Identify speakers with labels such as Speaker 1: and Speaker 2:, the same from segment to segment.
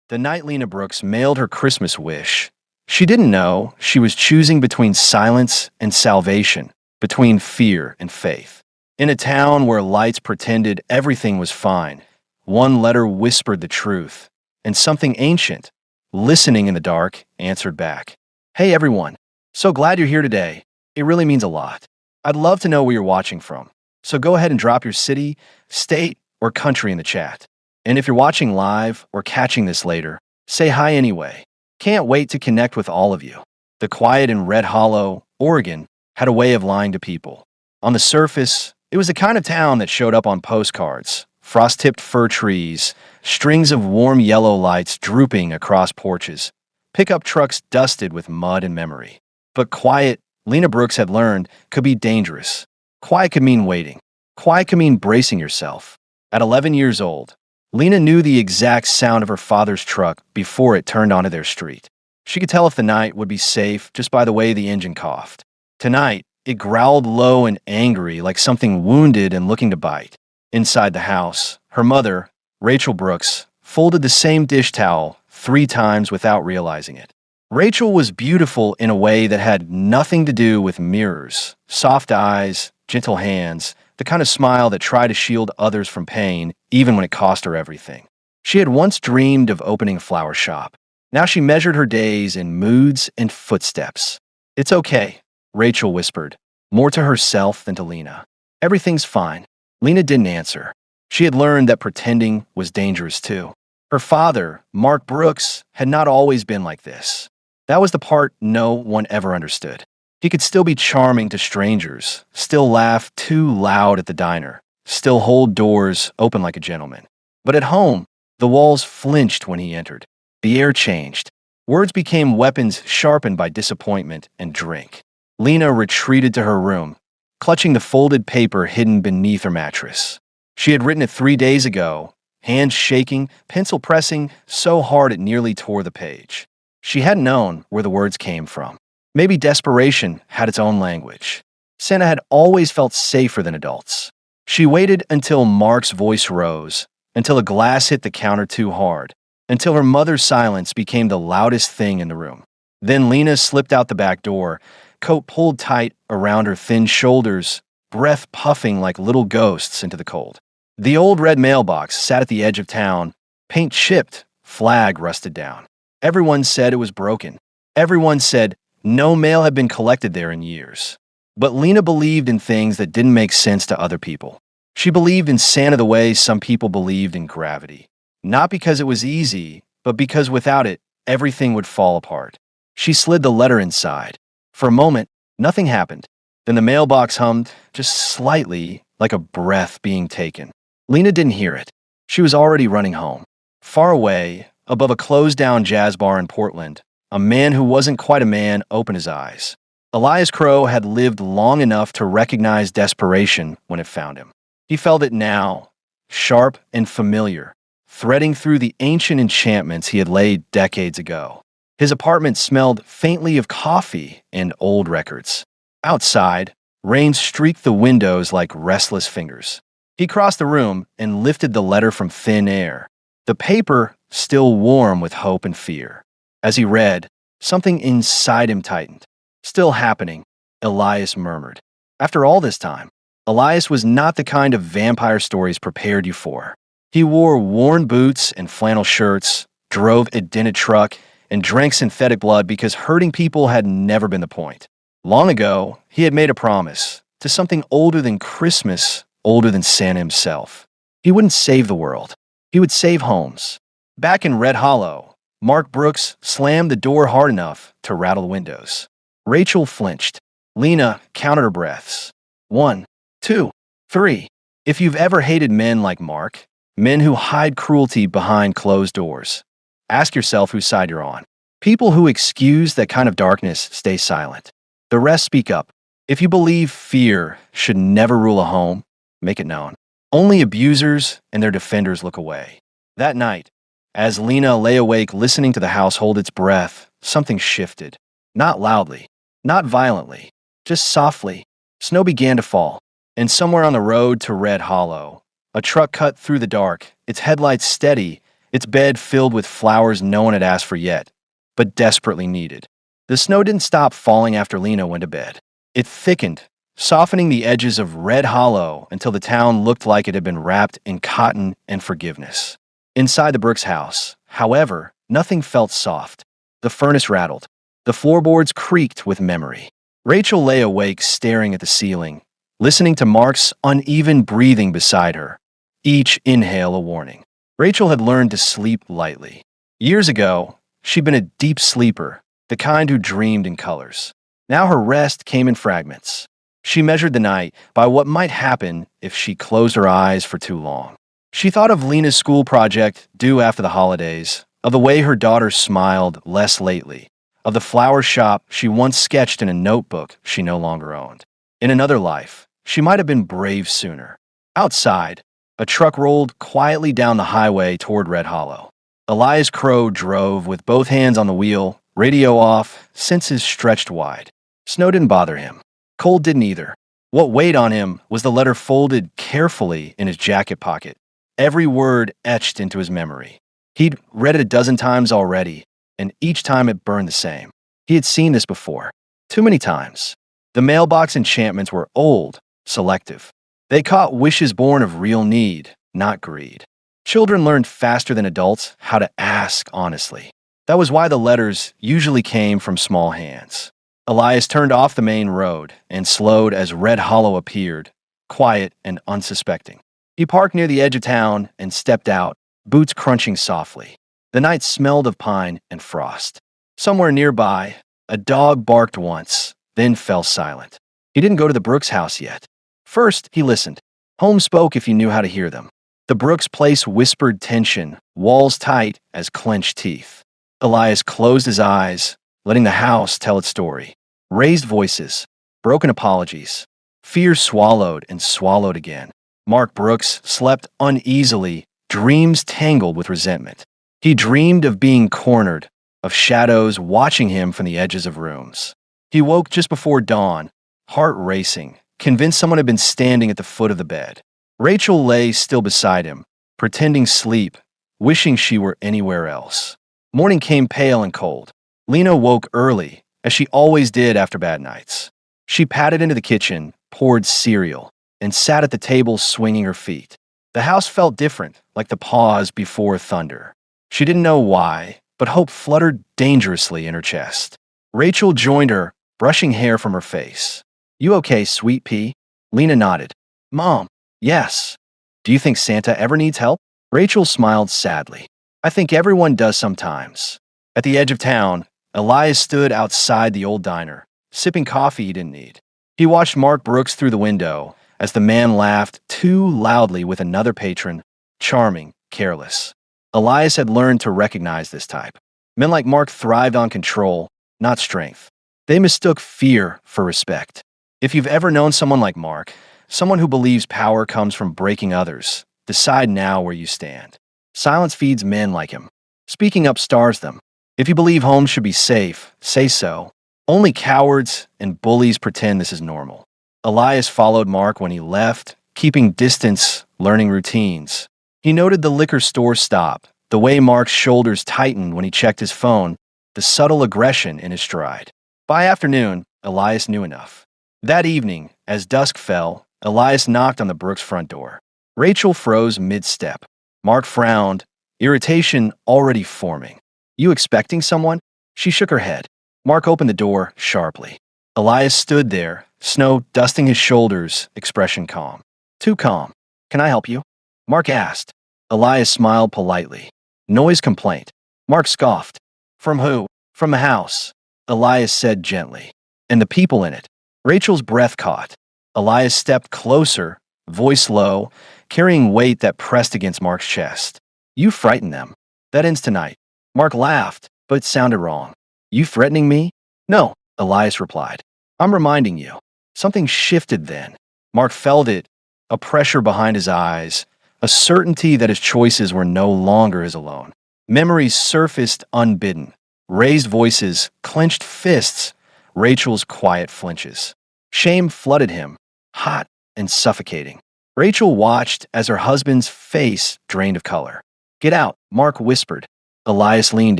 Speaker 1: The night Lena Brooks mailed her Christmas wish, she didn't know she was choosing between silence and salvation, between fear and faith. In a town where lights pretended everything was fine, one letter whispered the truth, and something ancient, listening in the dark, answered back. Hey everyone, so glad you're here today. It really means a lot. I'd love to know where you're watching from. So go ahead and drop your city, state, or country in the chat. And if you're watching live or catching this later, say hi anyway. Can't wait to connect with all of you. The quiet in Red Hollow, Oregon, had a way of lying to people. On the surface, it was the kind of town that showed up on postcards, frost-tipped fir trees, strings of warm yellow lights drooping across porches, pickup trucks dusted with mud and memory. But quiet, Lena Brooks had learned, could be dangerous. Quiet could mean waiting. Quiet could mean bracing yourself. At 11 years old, Lena knew the exact sound of her father's truck before it turned onto their street. She could tell if the night would be safe just by the way the engine coughed. Tonight, it growled low and angry like something wounded and looking to bite. Inside the house, her mother, Rachel Brooks, folded the same dish towel 3 times without realizing it. Rachel was beautiful in a way that had nothing to do with mirrors, soft eyes, gentle hands, the kind of smile that tried to shield others from pain, even when it cost her everything. She had once dreamed of opening a flower shop. Now she measured her days in moods and footsteps. It's okay, Rachel whispered, more to herself than to Lena. Everything's fine. Lena didn't answer. She had learned that pretending was dangerous too. Her father, Mark Brooks, had not always been like this. That was the part no one ever understood. He could still be charming to strangers, still laugh too loud at the diner, still hold doors open like a gentleman. But at home, the walls flinched when he entered. The air changed. Words became weapons sharpened by disappointment and drink. Lena retreated to her room, clutching the folded paper hidden beneath her mattress. She had written it 3 days ago, hands shaking, pencil pressing so hard it nearly tore the page. She hadn't known where the words came from. Maybe desperation had its own language. Santa had always felt safer than adults. She waited until Mark's voice rose, until a glass hit the counter too hard, until her mother's silence became the loudest thing in the room. Then Lena slipped out the back door, coat pulled tight around her thin shoulders, breath puffing like little ghosts into the cold. The old red mailbox sat at the edge of town, paint chipped, flag rusted down. Everyone said it was broken. Everyone said no mail had been collected there in years. But Lena believed in things that didn't make sense to other people. She believed in Santa the way some people believed in gravity. Not because it was easy, but because without it, everything would fall apart. She slid the letter inside. For a moment, nothing happened. Then the mailbox hummed, just slightly, like a breath being taken. Lena didn't hear it. She was already running home. Far away, above a closed-down jazz bar in Portland, a man who wasn't quite a man opened his eyes. Elias Crow had lived long enough to recognize desperation when it found him. He felt it now, sharp and familiar, threading through the ancient enchantments he had laid decades ago. His apartment smelled faintly of coffee and old records. Outside, rain streaked the windows like restless fingers. He crossed the room and lifted the letter from thin air, the paper still warm with hope and fear. As he read, something inside him tightened. Still happening, Elias murmured. After all this time, Elias was not the kind of vampire stories prepared you for. He wore worn boots and flannel shirts, drove a dented truck, and drank synthetic blood because hurting people had never been the point. Long ago, he had made a promise to something older than Christmas, older than Santa himself. He wouldn't save the world. He would save homes. Back in Red Hollow, Mark Brooks slammed the door hard enough to rattle the windows. Rachel flinched. Lena counted her breaths. 1, 2, 3. If you've ever hated men like Mark, men who hide cruelty behind closed doors, ask yourself whose side you're on. People who excuse that kind of darkness stay silent. The rest speak up. If you believe fear should never rule a home, make it known. Only abusers and their defenders look away. That night, as Lena lay awake listening to the house hold its breath, something shifted. Not loudly, not violently, just softly. Snow began to fall, and somewhere on the road to Red Hollow, a truck cut through the dark, its headlights steady, its bed filled with flowers no one had asked for yet, but desperately needed. The snow didn't stop falling after Lena went to bed. It thickened, softening the edges of Red Hollow until the town looked like it had been wrapped in cotton and forgiveness. Inside the Brooks house, however, nothing felt soft. The furnace rattled. The floorboards creaked with memory. Rachel lay awake staring at the ceiling, listening to Mark's uneven breathing beside her, each inhale a warning. Rachel had learned to sleep lightly. Years ago, she'd been a deep sleeper, the kind who dreamed in colors. Now her rest came in fragments. She measured the night by what might happen if she closed her eyes for too long. She thought of Lena's school project due after the holidays, of the way her daughter smiled less lately, of the flower shop she once sketched in a notebook she no longer owned. In another life, she might have been brave sooner. Outside, a truck rolled quietly down the highway toward Red Hollow. Elias Crow drove with both hands on the wheel, radio off, senses stretched wide. Snow didn't bother him. Cold didn't either. What weighed on him was the letter folded carefully in his jacket pocket, every word etched into his memory. He'd read it a dozen times already, and each time it burned the same. He had seen this before. Too many times. The mailbox enchantments were old, selective. They caught wishes born of real need, not greed. Children learned faster than adults how to ask honestly. That was why the letters usually came from small hands. Elias turned off the main road and slowed as Red Hollow appeared, quiet and unsuspecting. He parked near the edge of town and stepped out, boots crunching softly. The night smelled of pine and frost. Somewhere nearby, a dog barked once, then fell silent. He didn't go to the Brooks house yet. First, he listened. Home spoke if you knew how to hear them. The Brooks place whispered tension, walls tight as clenched teeth. Elias closed his eyes, letting the house tell its story. Raised voices, broken apologies, fear swallowed and swallowed again. Mark Brooks slept uneasily, dreams tangled with resentment. He dreamed of being cornered, of shadows watching him from the edges of rooms. He woke just before dawn, heart racing, convinced someone had been standing at the foot of the bed. Rachel lay still beside him, pretending sleep, wishing she were anywhere else. Morning came pale and cold. Lena woke early, as she always did after bad nights. She padded into the kitchen, poured cereal, and sat at the table swinging her feet. The house felt different, like the pause before thunder. She didn't know why, but hope fluttered dangerously in her chest. Rachel joined her, brushing hair from her face. "You okay, sweet pea?" Lena nodded. "Mom, yes. Do you think Santa ever needs help?" Rachel smiled sadly. "I think everyone does sometimes." At the edge of town, Elias stood outside the old diner, sipping coffee he didn't need. He watched Mark Brooks through the window as the man laughed too loudly with another patron, charming, careless. Elias had learned to recognize this type. Men like Mark thrived on control, not strength. They mistook fear for respect. If you've ever known someone like Mark, someone who believes power comes from breaking others, decide now where you stand. Silence feeds men like him. Speaking up stars them. If you believe homes should be safe, say so. Only cowards and bullies pretend this is normal. Elias followed Mark when he left, keeping distance, learning routines. He noted the liquor store stop, the way Mark's shoulders tightened when he checked his phone, the subtle aggression in his stride. By afternoon, Elias knew enough. That evening, as dusk fell, Elias knocked on the Brooks' front door. Rachel froze mid-step. Mark frowned, irritation already forming. "You expecting someone?" She shook her head. Mark opened the door sharply. Elias stood there, snow dusting his shoulders, expression calm. "Too calm. Can I help you?" Mark asked. Elias smiled politely. "Noise complaint." Mark scoffed. "From who?" "From the house," Elias said gently. "And the people in it." Rachel's breath caught. Elias stepped closer, voice low, carrying weight that pressed against Mark's chest. "You frighten them. That ends tonight." Mark laughed, but it sounded wrong. "You threatening me?" "No," Elias replied. "I'm reminding you." Something shifted then. Mark felt it, a pressure behind his eyes, a certainty that his choices were no longer his alone. Memories surfaced unbidden. Raised voices, clenched fists, Rachel's quiet flinches. Shame flooded him, hot and suffocating. Rachel watched as her husband's face drained of color. Get out, Mark whispered. Elias leaned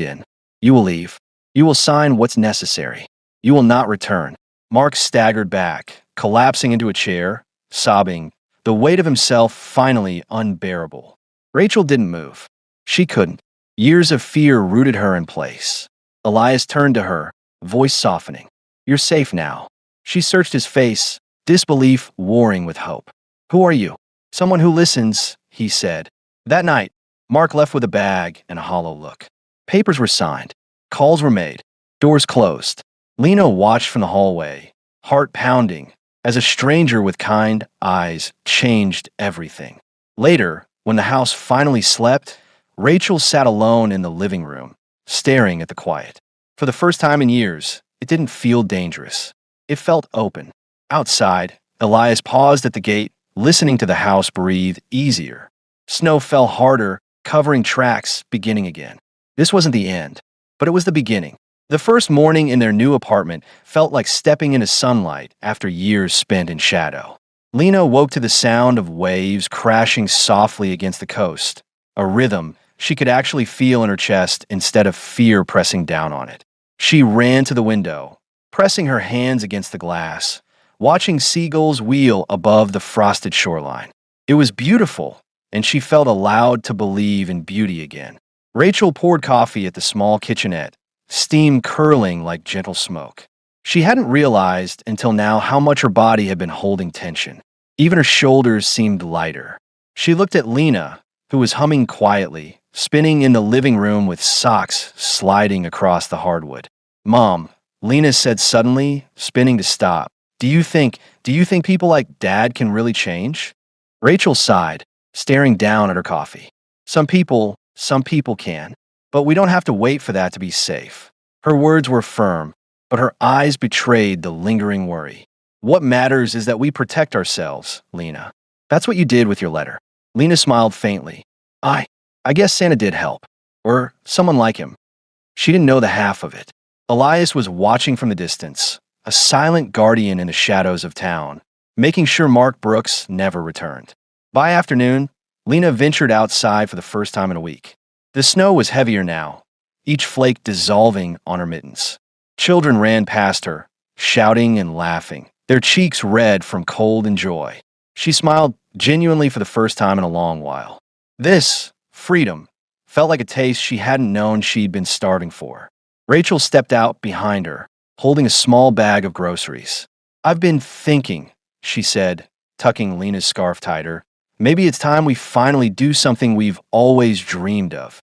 Speaker 1: in. You will leave. You will sign what's necessary. You will not return. Mark staggered back, collapsing into a chair, sobbing, the weight of himself finally unbearable. Rachel didn't move. She couldn't. Years of fear rooted her in place. Elias turned to her, voice softening. You're safe now. She searched his face, disbelief warring with hope. Who are you? Someone who listens, he said. That night, Mark left with a bag and a hollow look. Papers were signed. Calls were made. Doors closed. Lena watched from the hallway, heart pounding, as a stranger with kind eyes changed everything. Later, when the house finally slept, Rachel sat alone in the living room, staring at the quiet. For the first time in years, it didn't feel dangerous. It felt open. Outside, Elias paused at the gate, listening to the house breathe easier. Snow fell harder, covering tracks, beginning again. This wasn't the end, but it was the beginning. The first morning in their new apartment felt like stepping into sunlight after years spent in shadow. Lena woke to the sound of waves crashing softly against the coast, a rhythm she could actually feel in her chest instead of fear pressing down on it. She ran to the window, pressing her hands against the glass, watching seagulls wheel above the frosted shoreline. It was beautiful, and she felt allowed to believe in beauty again. Rachel poured coffee at the small kitchenette, steam curling like gentle smoke. She hadn't realized until now how much her body had been holding tension. Even her shoulders seemed lighter. She looked at Lena, who was humming quietly, spinning in the living room with socks sliding across the hardwood. Mom, Lena said suddenly, spinning to stop. Do you think people like Dad can really change? Rachel sighed, staring down at her coffee. Some people can, but we don't have to wait for that to be safe. Her words were firm, but her eyes betrayed the lingering worry. What matters is that we protect ourselves, Lena. That's what you did with your letter. Lena smiled faintly. I guess Santa did help. Or someone like him. She didn't know the half of it. Elias was watching from the distance, a silent guardian in the shadows of town, making sure Mark Brooks never returned. By afternoon, Lena ventured outside for the first time in a week. The snow was heavier now, each flake dissolving on her mittens. Children ran past her, shouting and laughing, their cheeks red from cold and joy. She smiled genuinely for the first time in a long while. This, freedom, felt like a taste she hadn't known she'd been starving for. Rachel stepped out behind her, holding a small bag of groceries. I've been thinking, she said, tucking Lena's scarf tighter. Maybe it's time we finally do something we've always dreamed of.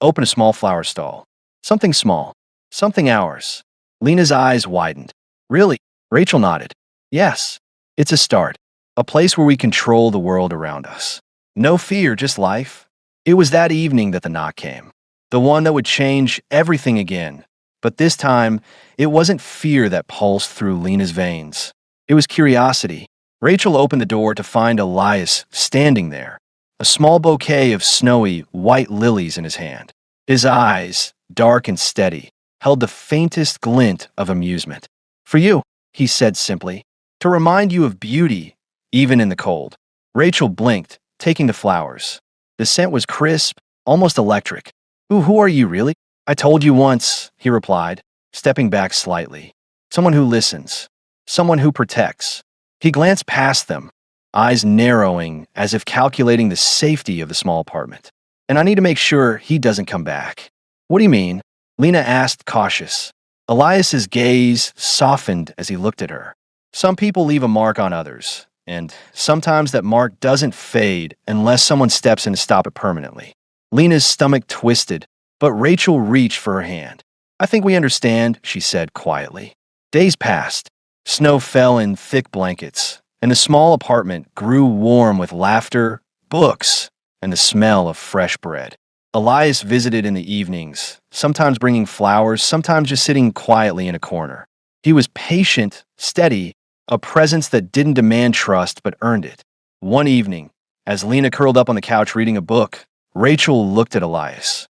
Speaker 1: Open a small flower stall. Something small. Something ours. Lena's eyes widened. Really? Rachel nodded. Yes. It's a start. A place where we control the world around us. No fear, just life. It was that evening that the knock came. The one that would change everything again. But this time, it wasn't fear that pulsed through Lena's veins. It was curiosity. Rachel opened the door to find Elias standing there, a small bouquet of snowy, white lilies in his hand. His eyes, dark and steady, held the faintest glint of amusement. For you, he said simply, to remind you of beauty, even in the cold. Rachel blinked, taking the flowers. The scent was crisp, almost electric. Who are you, really? I told you once, he replied, stepping back slightly. Someone who listens. Someone who protects. He glanced past them, eyes narrowing as if calculating the safety of the small apartment. And I need to make sure he doesn't come back. What do you mean? Lena asked, cautious. Elias's gaze softened as he looked at her. Some people leave a mark on others, and sometimes that mark doesn't fade unless someone steps in to stop it permanently. Lena's stomach twisted, but Rachel reached for her hand. I think we understand, she said quietly. Days passed. Snow fell in thick blankets, and the small apartment grew warm with laughter, books, and the smell of fresh bread. Elias visited in the evenings, sometimes bringing flowers, sometimes just sitting quietly in a corner. He was patient, steady, a presence that didn't demand trust but earned it. One evening, as Lena curled up on the couch reading a book, Rachel looked at Elias.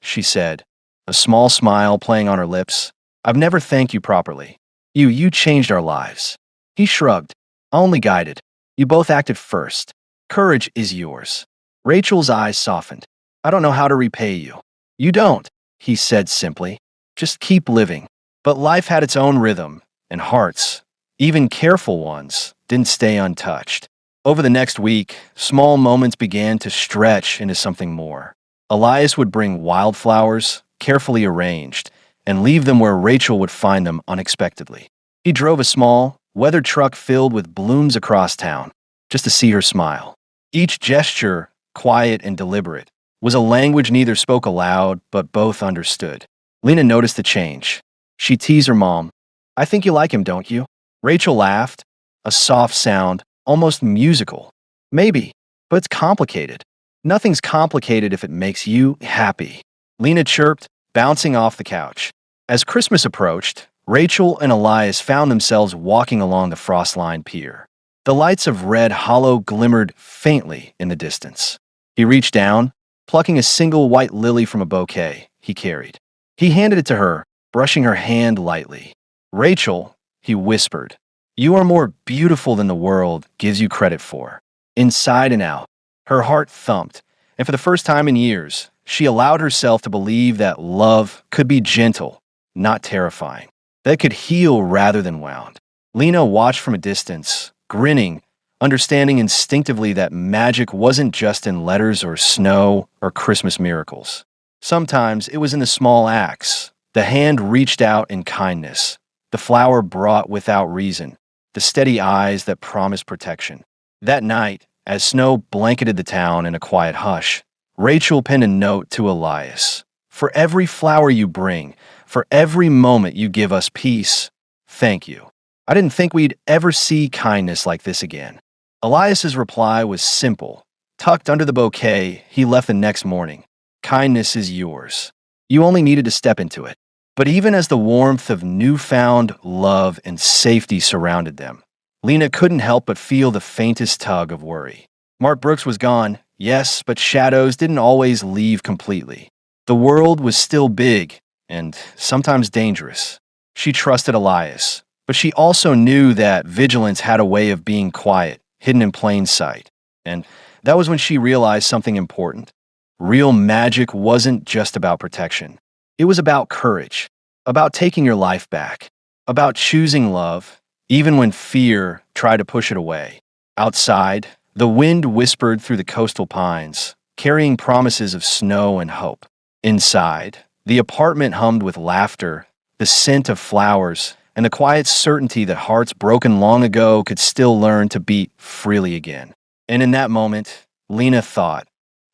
Speaker 1: She said, a small smile playing on her lips, I've never thanked you properly. You changed our lives. He shrugged. I only guided. You both acted first. Courage is yours. Rachel's eyes softened. I don't know how to repay you. You don't, he said simply. Just keep living. But life had its own rhythm, and hearts, even careful ones, didn't stay untouched. Over the next week, small moments began to stretch into something more. Elias would bring wildflowers, carefully arranged, and leave them where Rachel would find them unexpectedly. He drove a small, weathered truck filled with blooms across town, just to see her smile. Each gesture, quiet and deliberate, was a language neither spoke aloud but both understood. Lena noticed the change. She teased her mom. I think you like him, don't you? Rachel laughed, a soft sound, almost musical. Maybe, but it's complicated. Nothing's complicated if it makes you happy. Lena chirped, bouncing off the couch. As Christmas approached, Rachel and Elias found themselves walking along the frost-lined pier. The lights of Red Hollow glimmered faintly in the distance. He reached down, plucking a single white lily from a bouquet he carried. He handed it to her, brushing her hand lightly. Rachel, he whispered, you are more beautiful than the world gives you credit for. Inside and out, her heart thumped, and for the first time in years, she allowed herself to believe that love could be gentle, not terrifying, that it could heal rather than wound. Lena watched from a distance, grinning, understanding instinctively that magic wasn't just in letters or snow or Christmas miracles. Sometimes it was in the small acts. The hand reached out in kindness, the flower brought without reason, the steady eyes that promised protection. That night, as snow blanketed the town in a quiet hush, Rachel penned a note to Elias. For every flower you bring, for every moment you give us peace, thank you. I didn't think we'd ever see kindness like this again. Elias's reply was simple. Tucked under the bouquet, he left the next morning. Kindness is yours. You only needed to step into it. But even as the warmth of newfound love and safety surrounded them, Lena couldn't help but feel the faintest tug of worry. Mark Brooks was gone, yes, but shadows didn't always leave completely. The world was still big and sometimes dangerous. She trusted Elias, but she also knew that vigilance had a way of being quiet, hidden in plain sight. And that was when she realized something important. Real magic wasn't just about protection. It was about courage, about taking your life back, about choosing love, even when fear tried to push it away. Outside, the wind whispered through the coastal pines, carrying promises of snow and hope. Inside, the apartment hummed with laughter, the scent of flowers, and the quiet certainty that hearts broken long ago could still learn to beat freely again. And in that moment, Lena thought,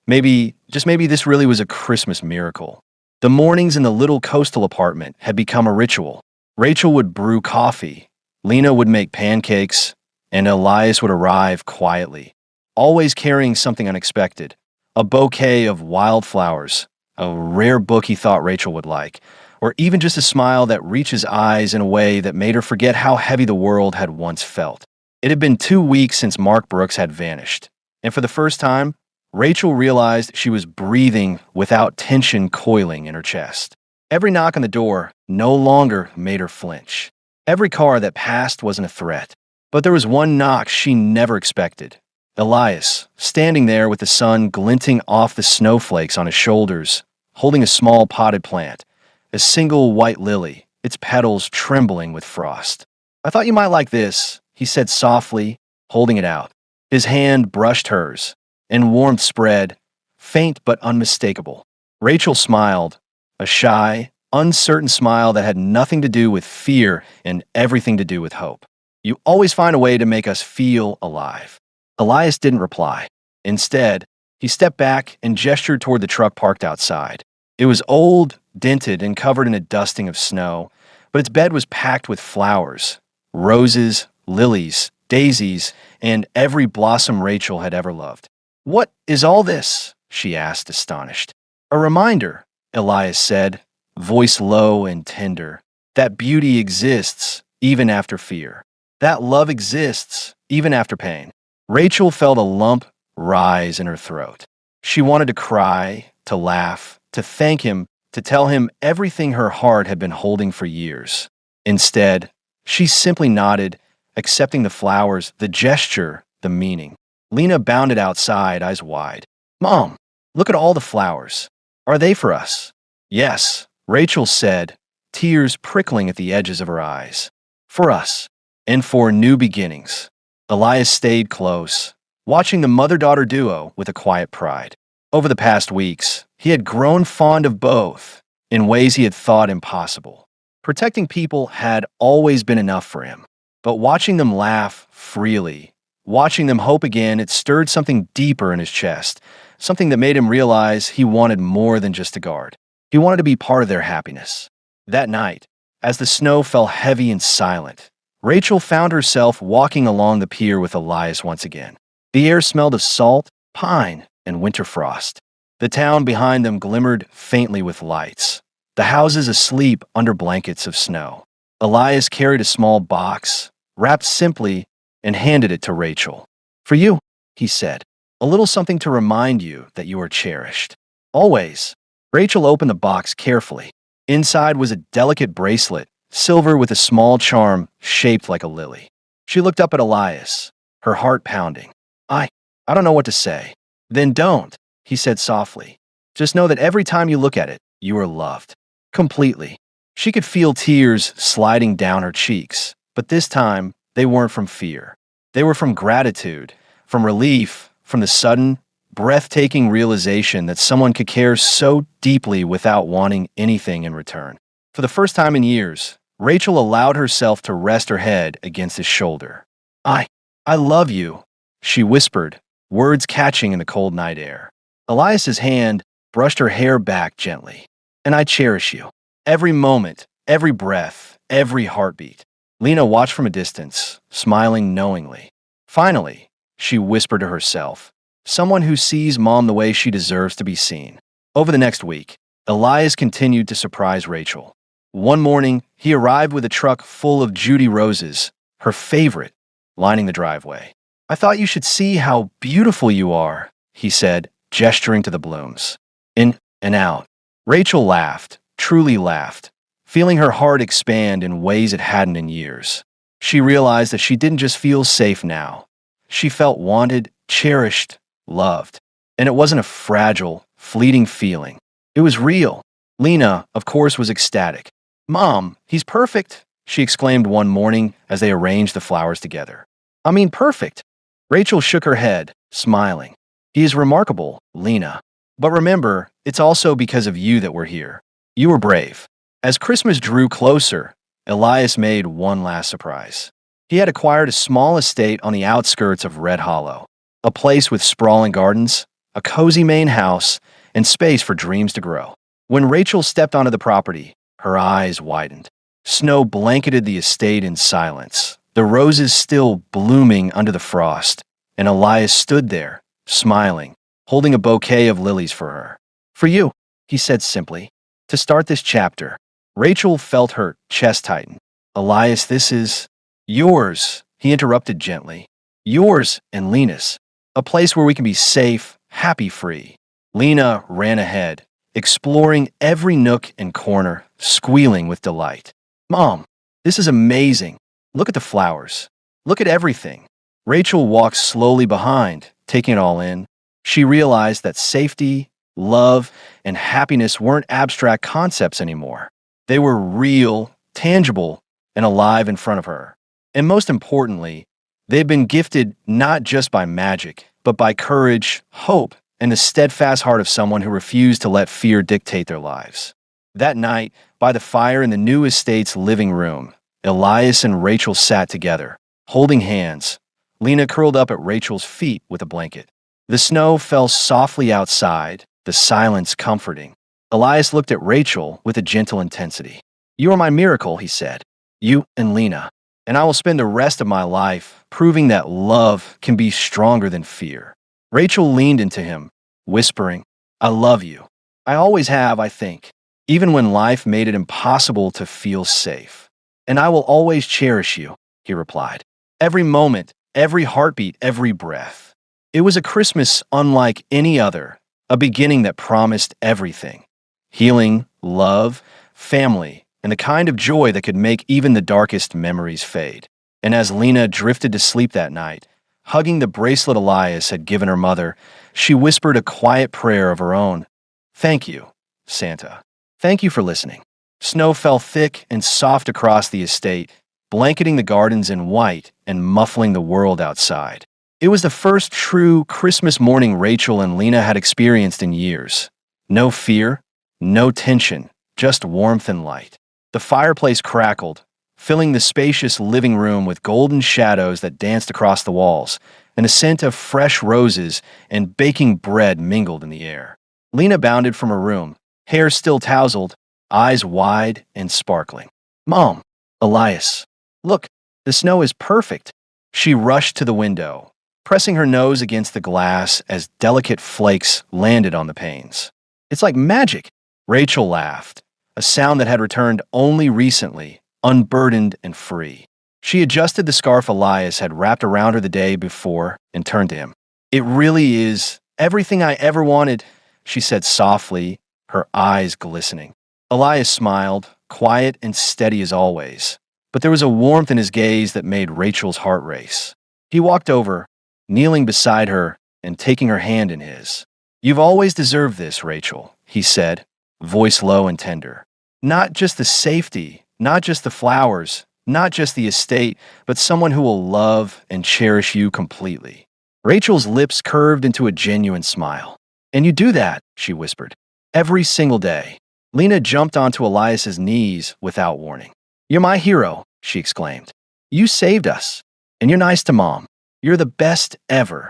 Speaker 1: maybe, just maybe this really was a Christmas miracle. The mornings in the little coastal apartment had become a ritual. Rachel would brew coffee, Lena would make pancakes, and Elias would arrive quietly, always carrying something unexpected, a bouquet of wildflowers, a rare book he thought Rachel would like, or even just a smile that reached his eyes in a way that made her forget how heavy the world had once felt. It had been 2 weeks since Mark Brooks had vanished, and for the first time, Rachel realized she was breathing without tension coiling in her chest. Every knock on the door no longer made her flinch. Every car that passed wasn't a threat. But there was one knock she never expected. Elias, standing there with the sun glinting off the snowflakes on his shoulders, holding a small potted plant, a single white lily, its petals trembling with frost. I thought you might like this, he said softly, holding it out. His hand brushed hers, and warmth spread, faint but unmistakable. Rachel smiled, a shy, uncertain smile that had nothing to do with fear and everything to do with hope. You always find a way to make us feel alive. Elias didn't reply. Instead, he stepped back and gestured toward the truck parked outside. It was old, dented, and covered in a dusting of snow, but its bed was packed with flowers, roses, lilies, daisies, and every blossom Rachel had ever loved. What is all this? She asked, astonished. A reminder, Elias said, voice low and tender, that beauty exists even after fear, that love exists even after pain. Rachel felt a lump rise in her throat. She wanted to cry, to laugh, to thank him, to tell him everything her heart had been holding for years. Instead, she simply nodded, accepting the flowers, the gesture, the meaning. Lena bounded outside, eyes wide. Mom, look at all the flowers. Are they for us? Yes, Rachel said, tears prickling at the edges of her eyes. For us, and for new beginnings. Elias stayed close, watching the mother-daughter duo with a quiet pride. Over the past weeks, he had grown fond of both in ways he had thought impossible. Protecting people had always been enough for him, but watching them laugh freely, watching them hope again, it stirred something deeper in his chest, something that made him realize he wanted more than just a guard. He wanted to be part of their happiness. That night, as the snow fell heavy and silent, Rachel found herself walking along the pier with Elias once again. The air smelled of salt, pine, and winter frost. The town behind them glimmered faintly with lights, the houses asleep under blankets of snow. Elias carried a small box, wrapped simply, and handed it to Rachel. For you, he said, a little something to remind you that you are cherished. Always. Rachel opened the box carefully. Inside was a delicate bracelet, silver with a small charm shaped like a lily. She looked up at Elias, her heart pounding. I don't know what to say. Then don't, he said softly. Just know that every time you look at it, you are loved. Completely. She could feel tears sliding down her cheeks, but this time, they weren't from fear. They were from gratitude, from relief, from the sudden, breathtaking realization that someone could care so deeply without wanting anything in return. For the first time in years, Rachel allowed herself to rest her head against his shoulder. I love you, she whispered, words catching in the cold night air. Elias's hand brushed her hair back gently. And I cherish you. Every moment, every breath, every heartbeat. Lena watched from a distance, smiling knowingly. Finally, she whispered to herself, someone who sees Mom the way she deserves to be seen. Over the next week, Elias continued to surprise Rachel. One morning, he arrived with a truck full of Judy roses, her favorite, lining the driveway. I thought you should see how beautiful you are, he said, gesturing to the blooms. In and out. Rachel laughed, truly laughed, feeling her heart expand in ways it hadn't in years. She realized that she didn't just feel safe now. She felt wanted, cherished, loved. And it wasn't a fragile, fleeting feeling. It was real. Lena, of course, was ecstatic. Mom, he's perfect, she exclaimed one morning as they arranged the flowers together. I mean, perfect. Rachel shook her head, smiling. He is remarkable, Lena. But remember, it's also because of you that we're here. You were brave. As Christmas drew closer, Elias made one last surprise. He had acquired a small estate on the outskirts of Red Hollow, a place with sprawling gardens, a cozy main house, and space for dreams to grow. When Rachel stepped onto the property, her eyes widened. Snow blanketed the estate in silence, the roses still blooming under the frost, and Elias stood there, smiling, holding a bouquet of lilies for her. For you, he said simply, to start this chapter. Rachel felt her chest tighten. Elias, this is yours, he interrupted gently. Yours and Lena's. A place where we can be safe, happy, free. Lena ran ahead, exploring every nook and corner, squealing with delight. Mom, this is amazing. Look at the flowers. Look at everything. Rachel walked slowly behind, taking it all in. She realized that safety, love, and happiness weren't abstract concepts anymore. They were real, tangible, and alive in front of her. And most importantly, they'd been gifted not just by magic, but by courage, hope, and the steadfast heart of someone who refused to let fear dictate their lives. That night, by the fire in the new estate's living room, Elias and Rachel sat together, holding hands. Lena curled up at Rachel's feet with a blanket. The snow fell softly outside, the silence comforting. Elias looked at Rachel with a gentle intensity. You are my miracle, he said. You and Lena. And I will spend the rest of my life proving that love can be stronger than fear. Rachel leaned into him, whispering, I love you. I always have, I think, even when life made it impossible to feel safe. And I will always cherish you, he replied. Every moment, every heartbeat, every breath. It was a Christmas unlike any other, a beginning that promised everything. Healing, love, family, and the kind of joy that could make even the darkest memories fade. And as Lena drifted to sleep that night, Hugging the bracelet Elias had given her mother, she whispered a quiet prayer of her own. Thank you, Santa. Thank you for listening. Snow fell thick and soft across the estate, blanketing the gardens in white and muffling the world outside. It was the first true Christmas morning Rachel and Lena had experienced in years. No fear, no tension, just warmth and light. The fireplace crackled, filling the spacious living room with golden shadows that danced across the walls, and a scent of fresh roses and baking bread mingled in the air. Lena bounded from her room, hair still tousled, eyes wide and sparkling. Mom, Elias, look, the snow is perfect. She rushed to the window, pressing her nose against the glass as delicate flakes landed on the panes. It's like magic. Rachel laughed, a sound that had returned only recently, unburdened and free. She adjusted the scarf Elias had wrapped around her the day before and turned to him. It really is everything I ever wanted, she said softly, her eyes glistening. Elias smiled, quiet and steady as always, but there was a warmth in his gaze that made Rachel's heart race. He walked over, kneeling beside her and taking her hand in his. You've always deserved this, Rachel, he said, voice low and tender. Not just the safety, not just the flowers, not just the estate, but someone who will love and cherish you completely. Rachel's lips curved into a genuine smile. And you do that, she whispered. Every single day. Lena jumped onto Elias's knees without warning. You're my hero, she exclaimed. You saved us. And you're nice to Mom. You're the best ever.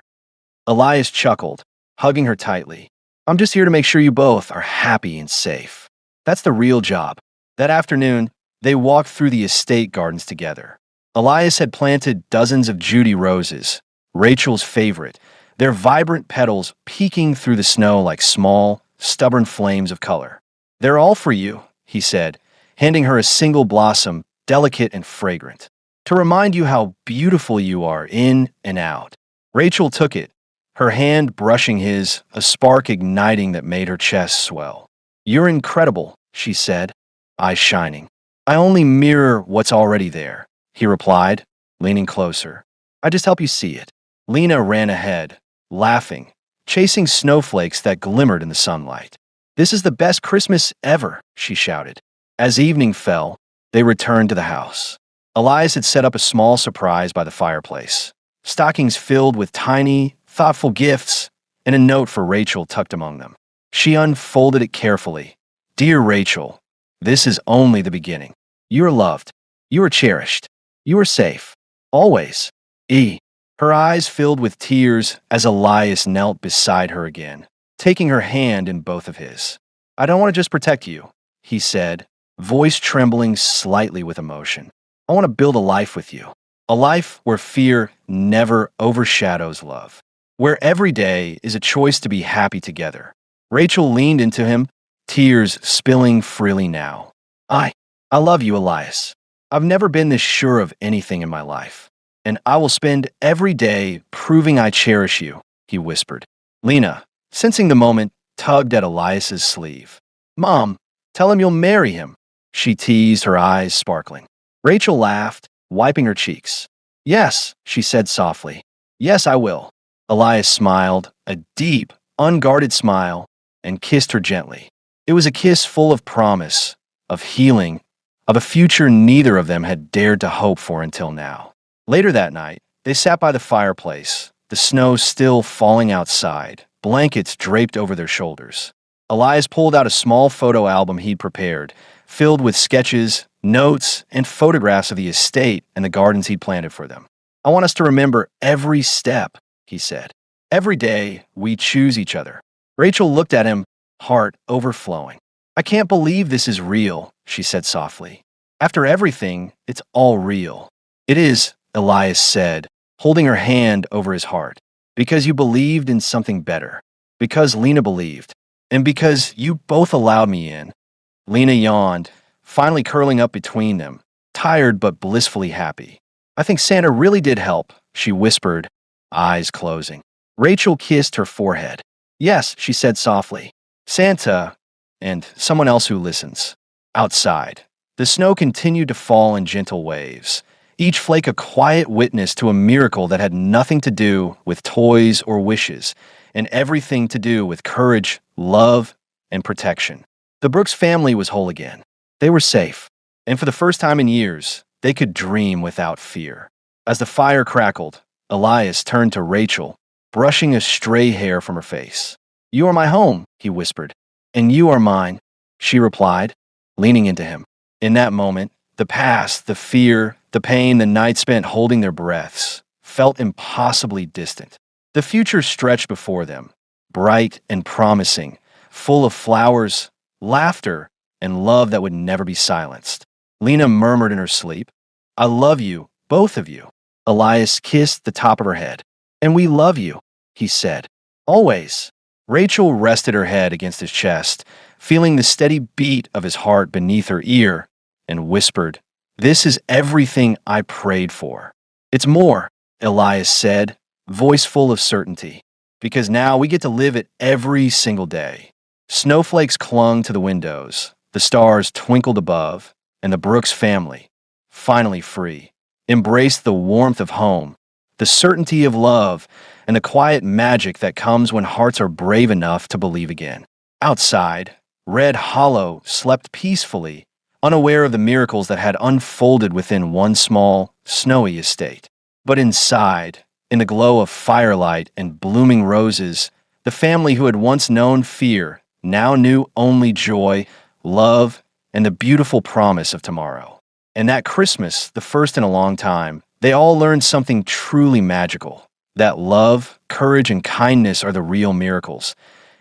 Speaker 1: Elias chuckled, hugging her tightly. I'm just here to make sure you both are happy and safe. That's the real job. That afternoon, they walked through the estate gardens together. Elias had planted dozens of Judy roses, Rachel's favorite, their vibrant petals peeking through the snow like small, stubborn flames of color. They're all for you, he said, handing her a single blossom, delicate and fragrant, to remind you how beautiful you are in and out. Rachel took it, her hand brushing his, a spark igniting that made her chest swell. You're incredible, she said, eyes shining. I only mirror what's already there, he replied, leaning closer. I just help you see it. Lena ran ahead, laughing, chasing snowflakes that glimmered in the sunlight. This is the best Christmas ever, she shouted. As evening fell, they returned to the house. Elias had set up a small surprise by the fireplace, stockings filled with tiny, thoughtful gifts, and a note for Rachel tucked among them. She unfolded it carefully. Dear Rachel, this is only the beginning. You are loved. You are cherished. You are safe. Always. E. Her eyes filled with tears as Elias knelt beside her again, taking her hand in both of his. I don't want to just protect you, he said, voice trembling slightly with emotion. I want to build a life with you. A life where fear never overshadows love. Where every day is a choice to be happy together. Rachel leaned into him, tears spilling freely now. I love you, Elias. I've never been this sure of anything in my life. And I will spend every day proving I cherish you, he whispered. Lena, sensing the moment, tugged at Elias's sleeve. Mom, tell him you'll marry him, she teased, her eyes sparkling. Rachel laughed, wiping her cheeks. Yes, she said softly. Yes, I will. Elias smiled, a deep, unguarded smile, and kissed her gently. It was a kiss full of promise, of healing, of a future neither of them had dared to hope for until now. Later that night, they sat by the fireplace, the snow still falling outside, blankets draped over their shoulders. Elias pulled out a small photo album he'd prepared, filled with sketches, notes, and photographs of the estate and the gardens he'd planted for them. I want us to remember every step, he said. Every day, we choose each other. Rachel looked at him, heart overflowing. I can't believe this is real, she said softly. After everything, it's all real. It is, Elias said, holding her hand over his heart. Because you believed in something better. Because Lena believed. And because you both allowed me in. Lena yawned, finally curling up between them, tired but blissfully happy. I think Santa really did help, she whispered, eyes closing. Rachel kissed her forehead. Yes, she said softly. Santa, and someone else who listens. Outside, the snow continued to fall in gentle waves, each flake a quiet witness to a miracle that had nothing to do with toys or wishes, and everything to do with courage, love, and protection. The Brooks family was whole again. They were safe, and for the first time in years, they could dream without fear. As the fire crackled, Elias turned to Rachel, brushing a stray hair from her face. "You are my home," he whispered. "And you are mine," she replied, leaning into him. In that moment, the past, the fear, the pain, the night spent holding their breaths, felt impossibly distant. The future stretched before them, bright and promising, full of flowers, laughter, and love that would never be silenced. Lena murmured in her sleep, "I love you, both of you." Elias kissed the top of her head. "And we love you," he said. "Always." Rachel rested her head against his chest, feeling the steady beat of his heart beneath her ear, and whispered, "This is everything I prayed for." "It's more," Elias said, voice full of certainty, "because now we get to live it every single day." Snowflakes clung to the windows, the stars twinkled above, and the Brooks family, finally free, embraced the warmth of home, the certainty of love, and the quiet magic that comes when hearts are brave enough to believe again. Outside, Red Hollow slept peacefully, unaware of the miracles that had unfolded within one small, snowy estate. But inside, in the glow of firelight and blooming roses, the family who had once known fear now knew only joy, love, and the beautiful promise of tomorrow. And that Christmas, the first in a long time, they all learned something truly magical, that love, courage, and kindness are the real miracles.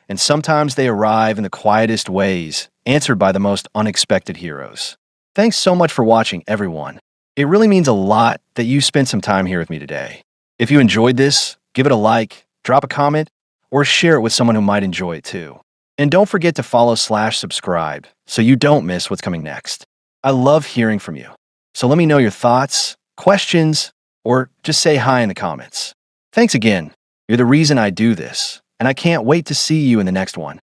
Speaker 1: And sometimes they arrive in the quietest ways, answered by the most unexpected heroes. Thanks so much for watching, everyone. It really means a lot that you spent some time here with me today. If you enjoyed this, give it a like, drop a comment, or share it with someone who might enjoy it too. And don't forget to follow/subscribe so you don't miss what's coming next. I love hearing from you. So let me know your thoughts, questions, or just say hi in the comments. Thanks again. You're the reason I do this, and I can't wait to see you in the next one.